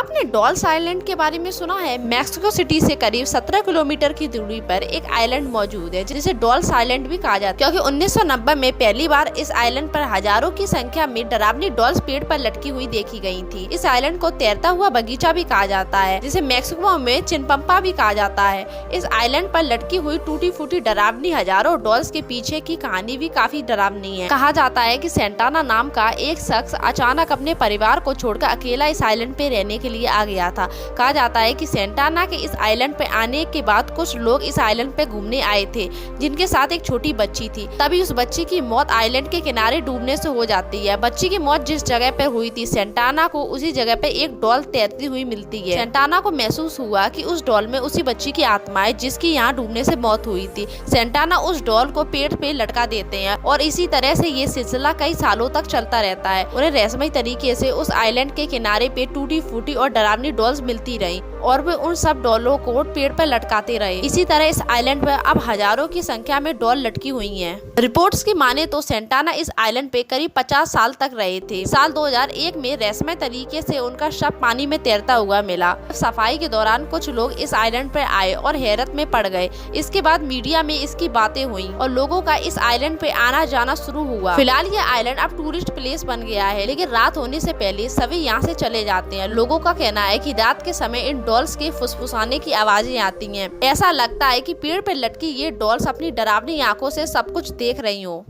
क्या आपने dolls island के बारे में सुना है? मैक्सिको सिटी से करीब 17 किलोमीटर की दूरी पर एक आइलैंड मौजूद है जिसे डॉल्स आइलैंड भी कहा जाता है, क्योंकि 1990 में पहली बार इस आइलैंड पर हजारों की संख्या में डरावनी डॉल्स पेड़ पर लटकी हुई देखी गई थी। इस आइलैंड को तैरता हुआ बगीचा भी कहा जाता है, जिसे मैक्सिको में चिनपम्पा भी कहा जाता है। इस आइलैंड पर लटकी हुई टूटी फूटी डरावनी हजारों डॉल्स के पीछे की कहानी भी काफी डरावनी है। कहा जाता है कि सेंटाना नाम का एक शख्स अचानक अपने परिवार को छोड़कर अकेला इस आइलैंड पे रहने के लिए आ गया था। कहा जाता है कि सेंटाना के इस आइलैंड पे आने के बाद कुछ लोग इस आइलैंड पे घूमने आए थे, जिनके साथ एक छोटी बच्ची थी। तभी उस बच्ची की मौत आइलैंड के किनारे डूबने से हो जाती है। बच्ची की मौत जिस जगह पर हुई थी, सेंटाना को उसी जगह पे एक डॉल तैरती हुई मिलती है। सेंटाना को महसूस हुआ कि उस डॉल में उसी बच्ची की आत्मा है जिसकी यहाँ डूबने से मौत हुई थी। सेंटाना उस डॉल को पेड़ पे लटका देते हैं और इसी तरह से ये सिलसिला कई सालों तक चलता रहता है। उन्हें रहस्यमय तरीके से उस आइलैंड के किनारे पे टूटी फूटी और डरावनी डॉल्स मिलती रही और वे उन सब डॉलों को पेड़ पर लटकाते रहे। इसी तरह इस आइलैंड पर अब हजारों की संख्या में डॉल लटकी हुई हैं। रिपोर्ट्स की माने तो सेंटाना इस आइलैंड पे करीब 50 साल तक रहे थे। साल 2001 में रहस्यमय तरीके से उनका शव पानी में तैरता हुआ मिला। सफाई के दौरान कुछ लोग इस आइलैंड पर आए और हैरत में पड़ गए। इसके बाद मीडिया में इसकी बातें हुई और लोगों का इस आइलैंड पे आना जाना शुरू हुआ। फिलहाल ये आइलैंड अब टूरिस्ट प्लेस बन गया है, लेकिन रात होने से पहले सभी यहाँ से चले जाते हैं। लोगों का कहना है कि रात के समय इन डॉल्स के फुसफुसाने की आवाजें आती हैं। ऐसा लगता है कि पेड़ पर लटकी ये डॉल्स अपनी डरावनी आंखों से सब कुछ देख रही हो।